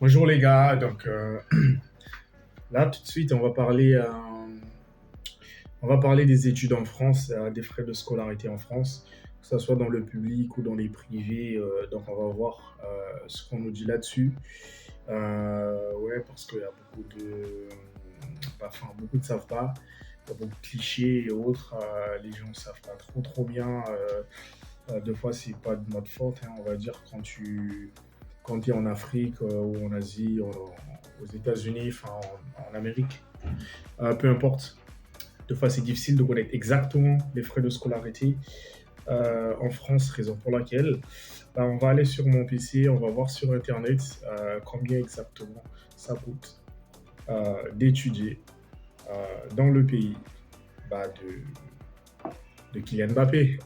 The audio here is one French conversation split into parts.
Bonjour les gars, là tout de suite on va parler des études en France, des frais de scolarité en France, que ce soit dans le public ou dans les privés. Donc on va voir ce qu'on nous dit là-dessus. Ouais, parce qu'il y a beaucoup ne savent pas, il y a beaucoup de clichés et autres. Les gens ne savent pas trop bien. Deux fois c'est pas de notre faute, hein, on va dire quand tu es en Afrique ou en Asie, aux États-Unis, en Amérique, peu importe. Deux fois, c'est difficile de connaître exactement les frais de scolarité en France, raison pour laquelle on va aller sur mon PC, on va voir sur Internet combien exactement ça coûte d'étudier dans le pays de Kylian Mbappé.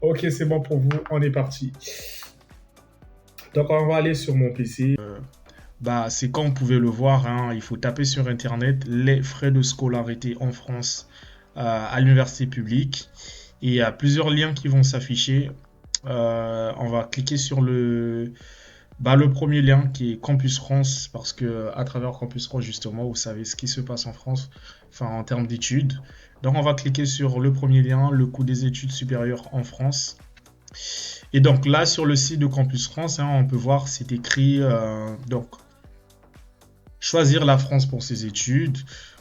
Ok, c'est bon pour vous, on est parti. Donc, on va aller sur mon PC. C'est comme vous pouvez le voir, hein, il faut taper sur Internet les frais de scolarité en France à l'université publique. Et il y a plusieurs liens qui vont s'afficher. On va cliquer sur le premier lien qui est Campus France, parce que à travers Campus France, justement, vous savez ce qui se passe en France, en termes d'études. Donc, on va cliquer sur le premier lien, le coût des études supérieures en France. Et donc là, sur le site de Campus France, hein, on peut voir, c'est écrit choisir la France pour ses études.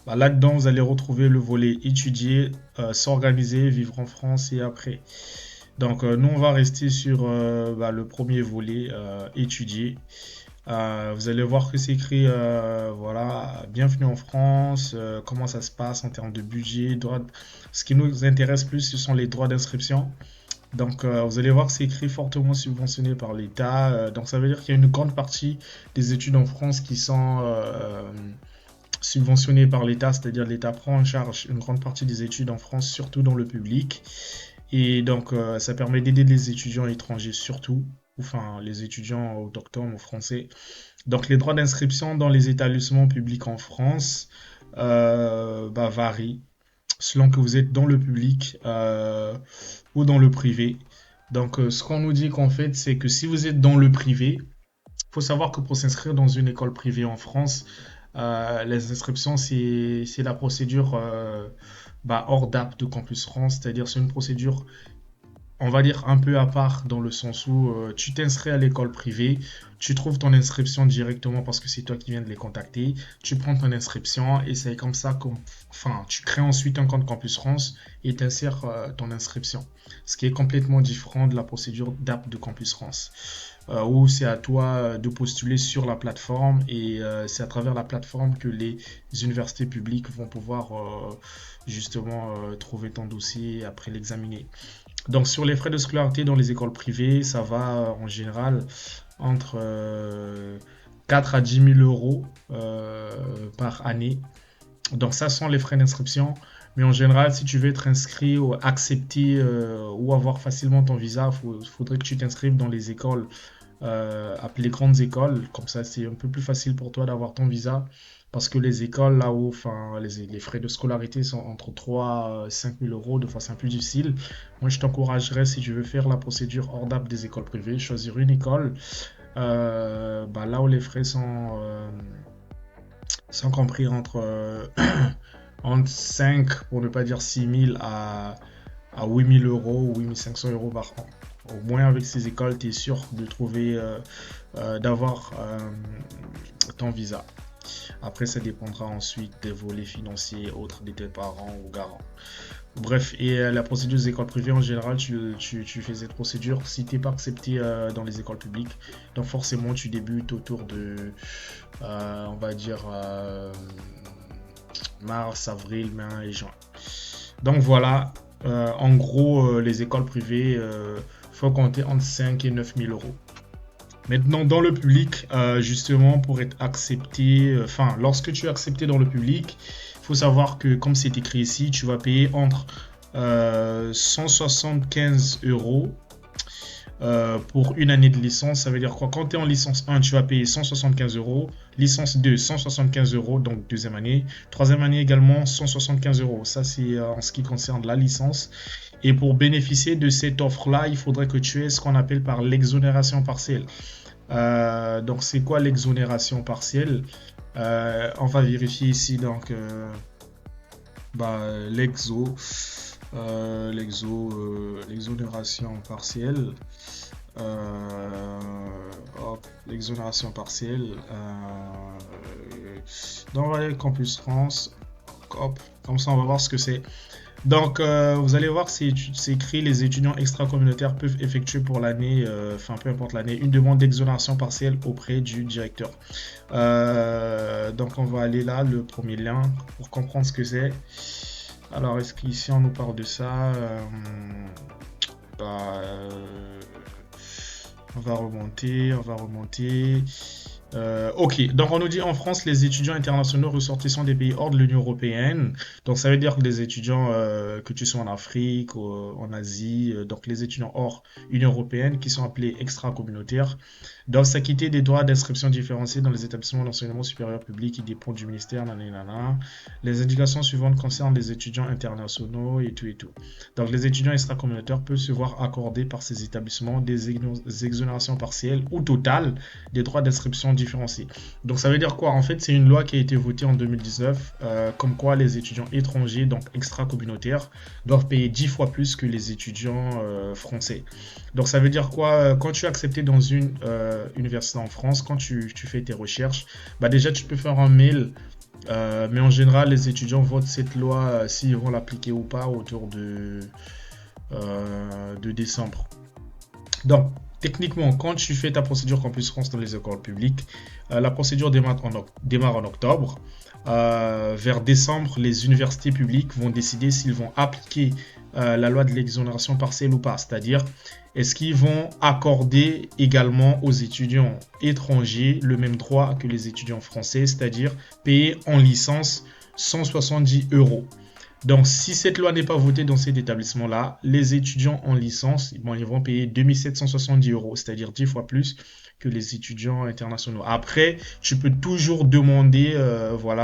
Là-dedans, vous allez retrouver le volet étudier, s'organiser, vivre en France et après. Donc, nous, on va rester sur le premier volet, étudier. Vous allez voir que c'est écrit, bienvenue en France, comment ça se passe en termes de budget, droit. Ce qui nous intéresse plus, ce sont les droits d'inscription. Donc, vous allez voir que c'est écrit fortement subventionné par l'État. Donc, ça veut dire qu'il y a une grande partie des études en France qui sont subventionnées par l'État, c'est-à-dire l'État prend en charge une grande partie des études en France, surtout dans le public. Et donc, ça permet d'aider les étudiants étrangers surtout, les étudiants autochtones ou français. Donc, les droits d'inscription dans les établissements publics en France varient selon que vous êtes dans le public ou dans le privé. Donc, ce qu'on nous dit qu'en fait, c'est que si vous êtes dans le privé, il faut savoir que pour s'inscrire dans une école privée en France, les inscriptions, c'est la procédure hors d'app de Campus France, c'est-à-dire c'est une procédure, on va dire, un peu à part dans le sens où tu t'inscris à l'école privée, tu trouves ton inscription directement parce que c'est toi qui viens de les contacter, tu prends ton inscription et c'est comme ça que tu crées ensuite un compte Campus France et tu insères ton inscription. Ce qui est complètement différent de la procédure d'app de Campus France. Où c'est à toi de postuler sur la plateforme et c'est à travers la plateforme que les universités publiques vont pouvoir trouver ton dossier et après l'examiner. Donc sur les frais de scolarité dans les écoles privées, ça va en général entre 4 à 10 000 euros par année. Donc ça sont les frais d'inscription. Mais en général, si tu veux être inscrit ou accepté ou avoir facilement ton visa, il faudrait que tu t'inscrives dans les écoles appelées grandes écoles. Comme ça, c'est un peu plus facile pour toi d'avoir ton visa. Parce que les écoles là-haut, les frais de scolarité sont entre 3 et 5 000 euros. De fois, c'est un peu difficile. Moi, je t'encouragerais, si tu veux faire la procédure hors d'app des écoles privées, choisir une école là où les frais sont compris entre 5, pour ne pas dire 6 000 à 8 000 euros ou 8 500 euros par an. Au moins, avec ces écoles, tu es sûr de trouver, d'avoir ton visa. Après, ça dépendra ensuite des volets financiers autres de tes parents ou garants. Bref, et la procédure des écoles privées, en général, tu fais cette procédure si tu n'es pas accepté dans les écoles publiques. Donc forcément, tu débutes autour de, on va dire, mars, avril, mai et juin. Donc voilà, en gros, les écoles privées, faut compter entre 5 et 9 000 euros. Maintenant, dans le public, justement, pour être accepté, lorsque tu es accepté dans le public, il faut savoir que, comme c'est écrit ici, tu vas payer entre 175 euros pour une année de licence. Ça veut dire quoi? Quand tu es en licence 1, tu vas payer 175 euros. Licence 2, 175 euros, donc deuxième année. Troisième année également, 175 euros. Ça, c'est en ce qui concerne la licence. Et pour bénéficier de cette offre-là, il faudrait que tu aies ce qu'on appelle par l'exonération partielle. Donc, c'est quoi l'exonération partielle? On va vérifier ici, donc, l'exonération partielle. L'exonération partielle. Donc, on va aller Campus France. Hop, comme ça, on va voir ce que c'est. Donc, vous allez voir, c'est écrit, les étudiants extracommunautaires peuvent effectuer pour l'année, peu importe l'année, une demande d'exonération partielle auprès du directeur. Donc, on va aller là, le premier lien, pour comprendre ce que c'est. Alors, est-ce qu'ici, on nous parle de ça? On va remonter. Ok, donc on nous dit en France, les étudiants internationaux ressortissants des pays hors de l'Union européenne. Donc ça veut dire que les étudiants, que tu sois en Afrique ou en Asie, donc les étudiants hors Union européenne qui sont appelés extra-communautaires, doivent s'acquitter des droits d'inscription différenciés dans les établissements d'enseignement supérieur public qui dépendent du ministère. Nanana. Les indications suivantes concernent les étudiants internationaux et tout et tout. Donc les étudiants extra-communautaires peuvent se voir accorder par ces établissements des exonérations partielles ou totales des droits d'inscription différenciés. Donc ça veut dire quoi? En fait, c'est une loi qui a été votée en 2019, comme quoi les étudiants étrangers, donc extra-communautaires, doivent payer 10 fois plus que les étudiants français. Donc ça veut dire quoi? Quand tu es accepté dans une université en France, quand tu fais tes recherches, bah déjà tu peux faire un mail, mais en général les étudiants votent cette loi s'ils vont l'appliquer ou pas autour de décembre. Donc techniquement, quand tu fais ta procédure Campus France dans les écoles publiques, la procédure démarre en octobre. Vers décembre, les universités publiques vont décider s'ils vont appliquer la loi de l'exonération partielle ou pas. C'est-à-dire, est-ce qu'ils vont accorder également aux étudiants étrangers le même droit que les étudiants français, c'est-à-dire payer en licence 170 €. Donc, si cette loi n'est pas votée dans cet établissement-là, les étudiants en licence, ils vont payer 2770 €, c'est-à-dire 10 fois plus que les étudiants internationaux. Après, tu peux toujours demander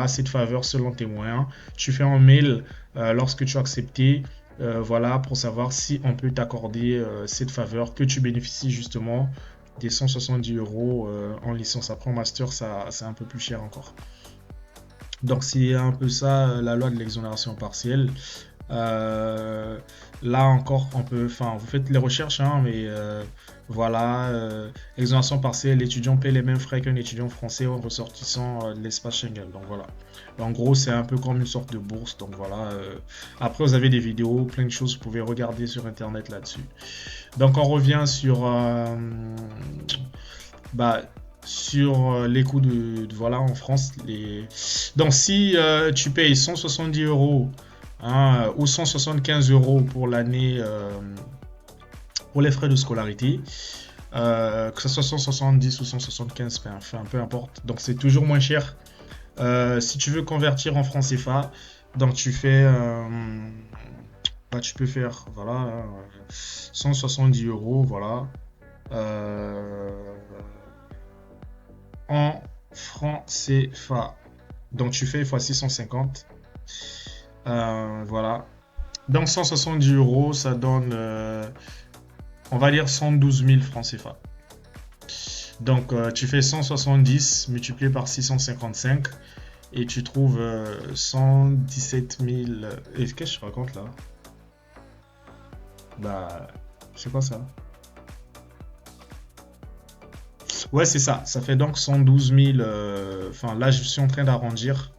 cette faveur selon tes moyens. Tu fais un mail lorsque tu as accepté, pour savoir si on peut t'accorder cette faveur, que tu bénéficies justement des 170 € en licence. Après, en master, c'est un peu plus cher encore. Donc c'est un peu ça la loi de l'exonération partielle. Là encore, vous faites les recherches, mais exonération partielle, l'étudiant paie les mêmes frais qu'un étudiant français en ressortissant de l'espace Schengen. Donc voilà. En gros, c'est un peu comme une sorte de bourse. Donc voilà. Après, vous avez des vidéos, plein de choses, vous pouvez regarder sur internet là-dessus. Donc on revient sur les coûts en France. Donc si tu payes 170 € ou 175 € pour l'année pour les frais de scolarité, que ce soit 170 ou 175, peu importe. Donc c'est toujours moins cher. Si tu veux convertir en francs CFA, donc tu fais tu peux faire 170 €, voilà. En francs CFA. Donc tu fais x 650. Voilà. Donc 170 €, ça donne, on va dire 112 000 francs CFA. Donc tu fais 170 multiplié par 655 et tu trouves 117 000. Qu'est-ce que je raconte là? C'est quoi ça? Ouais, c'est ça. Ça fait donc 112 000. Là, je suis en train d'arrondir.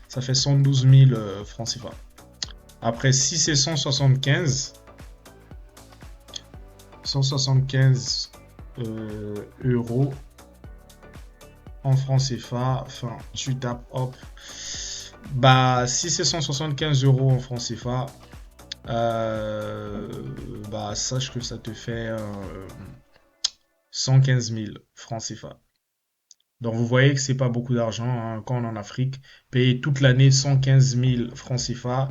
Ça fait 112 000 francs CFA. Après, si c'est 175 € en francs CFA, tu tapes, hop. Si c'est 175 € en francs CFA, sache que ça te fait 115 000 francs CFA. Donc vous voyez que c'est pas beaucoup d'argent quand on est en Afrique. Payer toute l'année 115 000 francs CFA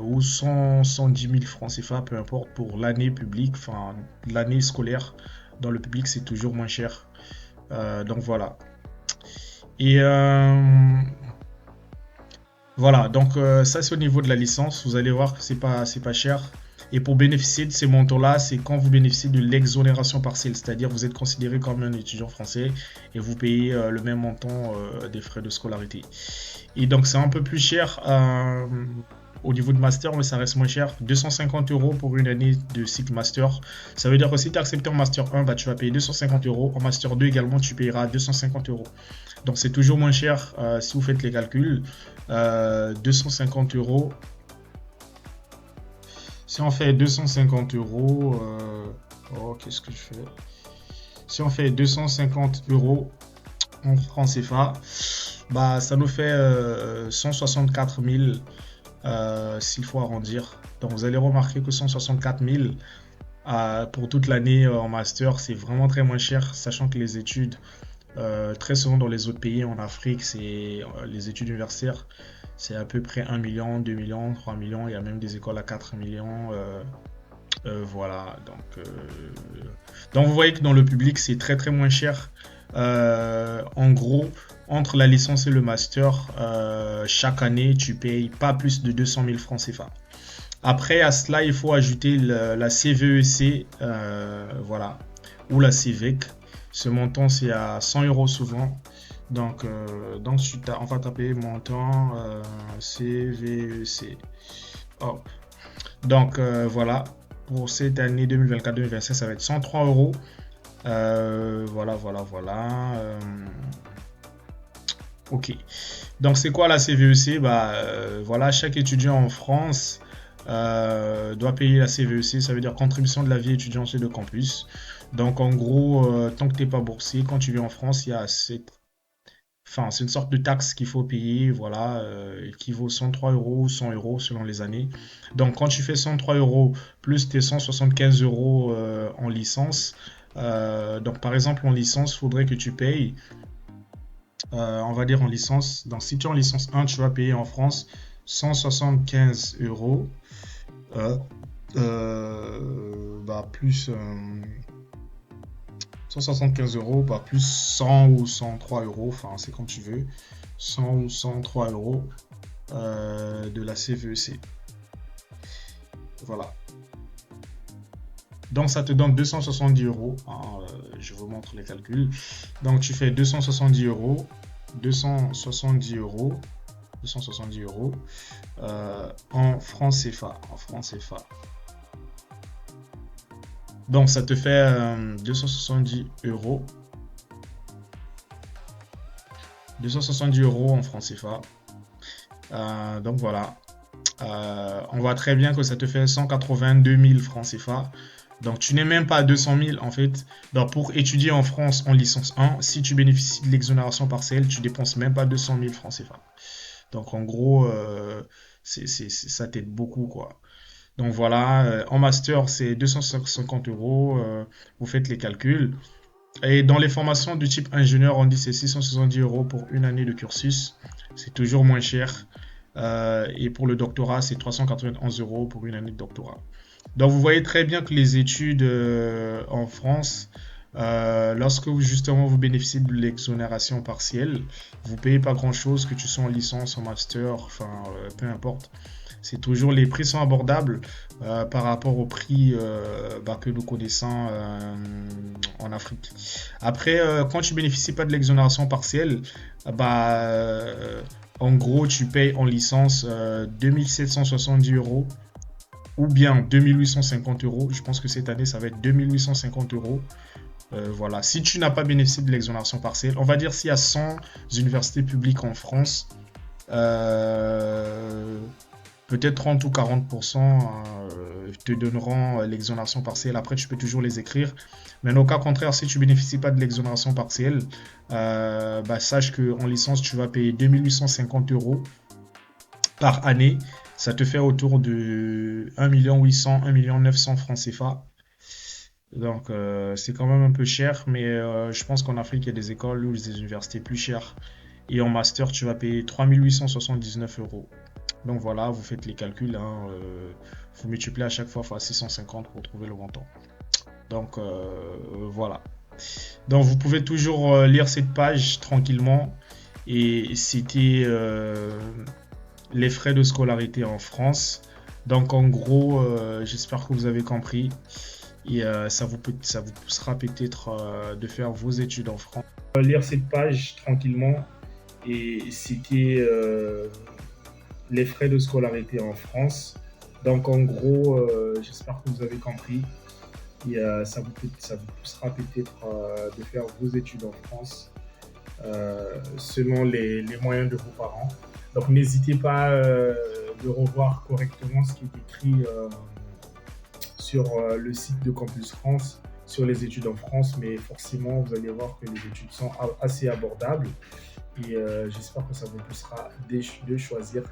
ou 110 000 francs CFA, peu importe, pour l'année publique, l'année scolaire dans le public, c'est toujours moins cher. Donc voilà. Et voilà, donc ça c'est au niveau de la licence. Vous allez voir que c'est pas cher. Et pour bénéficier de ces montants-là, c'est quand vous bénéficiez de l'exonération partielle, c'est-à-dire vous êtes considéré comme un étudiant français et vous payez le même montant des frais de scolarité. Et donc c'est un peu plus cher au niveau de master, mais ça reste moins cher. 250 € pour une année de cycle master. Ça veut dire que si tu es accepté en master 1, bah, tu vas payer 250 €. En master 2 également, tu payeras 250 €. Donc c'est toujours moins cher si vous faites les calculs. 250 €. Si on fait 250 €, oh, qu'est-ce que je fais? Si on fait 250 € en francs CFA, bah, ça nous fait 164 000 s'il faut arrondir. Donc vous allez remarquer que 164 000 pour toute l'année en master, c'est vraiment très moins cher, sachant que les études, très souvent dans les autres pays en Afrique, c'est les études universitaires, c'est à peu près 1 million, 2 millions, 3 millions, il y a même des écoles à 4 millions. Voilà, donc vous voyez que dans le public, c'est très très moins cher. En gros, entre la licence et le master, chaque année, tu payes pas plus de 200 000 francs CFA. Après, à cela, il faut ajouter la CVEC, voilà, ou la CVEC. Ce montant, c'est à 100 € souvent. Donc on va taper montant CVEC. Hop. Donc, voilà, pour cette année 2024-2025, ça va être 103 €. Voilà. Ok. Donc, c'est quoi la CVEC? Bah, voilà, chaque étudiant en France doit payer la CVEC, ça veut dire contribution de la vie étudiante et de campus. Donc, en gros, tant que tu n'es pas boursier, quand tu viens en France, il y a c'est une sorte de taxe qu'il faut payer, voilà, qui vaut 103 € ou 100 € selon les années. Donc, quand tu fais 103 € plus tes 175 € en licence, donc par exemple en licence, il faudrait que tu payes, on va dire en licence, donc si tu es en licence 1, tu vas payer en France 175 €, bah, plus 175 €, bah, plus 100 ou 103 €, enfin c'est comme tu veux, 100 ou 103 € de la CVEC. Voilà. Donc ça te donne 270 €. Hein, je vous montre les calculs. Donc tu fais 270 €, 270 €, 270 € en francs CFA. Donc ça te fait 270 €. 270 € en francs CFA. Donc voilà. On voit très bien que ça te fait 182 000 francs CFA. Donc tu n'es même pas à 200 000 en fait. Donc pour étudier en France en licence 1, si tu bénéficies de l'exonération partielle, tu dépenses même pas 200 000 francs CFA. Donc en gros, ça t'aide beaucoup quoi. Donc voilà, en master c'est 250 €, vous faites les calculs. Et dans les formations du type ingénieur, on dit c'est 670 € pour une année de cursus. C'est toujours moins cher. Et pour le doctorat, c'est 391 € pour une année de doctorat. Donc vous voyez très bien que les études en France, lorsque vous bénéficiez de l'exonération partielle, vous payez pas grand-chose, que tu sois en licence, en master, enfin peu importe. C'est toujours, les prix sont abordables par rapport aux prix que nous connaissons en Afrique. Après, quand tu bénéficies pas de l'exonération partielle, en gros, tu payes en licence 2770 € ou bien 2850 €. Je pense que cette année, ça va être 2850 €. Voilà. Si tu n'as pas bénéficié de l'exonération partielle, on va dire s'il y a 100 universités publiques en France, peut-être 30 ou 40% te donneront l'exonération partielle. Après, tu peux toujours les écrire. Mais au cas contraire, si tu ne bénéficies pas de l'exonération partielle, sache qu'en licence, tu vas payer 2850 € par année. Ça te fait autour de 1 800 000, 1 900 000 francs CFA. Donc, c'est quand même un peu cher. Mais je pense qu'en Afrique, il y a des écoles ou des universités plus chères. Et en master, tu vas payer 3 879 €. Donc voilà, vous faites les calculs. Vous multipliez à chaque fois par 650 pour trouver le montant. Donc voilà. Donc vous pouvez toujours lire cette page tranquillement et citer les frais de scolarité en France. Donc en gros, j'espère que vous avez compris et ça vous poussera peut-être de faire vos études en France. Lire cette page tranquillement et citer les frais de scolarité en France. Donc en gros, j'espère que vous avez compris et ça vous poussera peut-être de faire vos études en France selon les moyens de vos parents. Donc n'hésitez pas de revoir correctement ce qui est écrit sur le site de Campus France sur les études en France, mais forcément vous allez voir que les études sont assez abordables et j'espère que ça vous poussera de choisir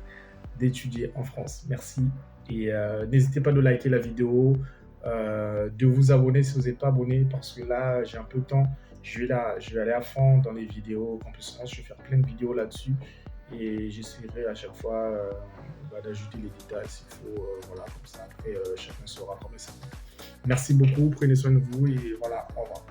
d'étudier en France. Merci et n'hésitez pas de liker la vidéo, de vous abonner si vous n'êtes pas abonné parce que là j'ai un peu de temps. Je vais aller à fond dans les vidéos Campus France, je vais faire plein de vidéos là-dessus et j'essaierai à chaque fois d'ajouter les détails s'il faut. Voilà, comme ça après chacun saura comment ça. Merci beaucoup, prenez soin de vous et voilà, au revoir.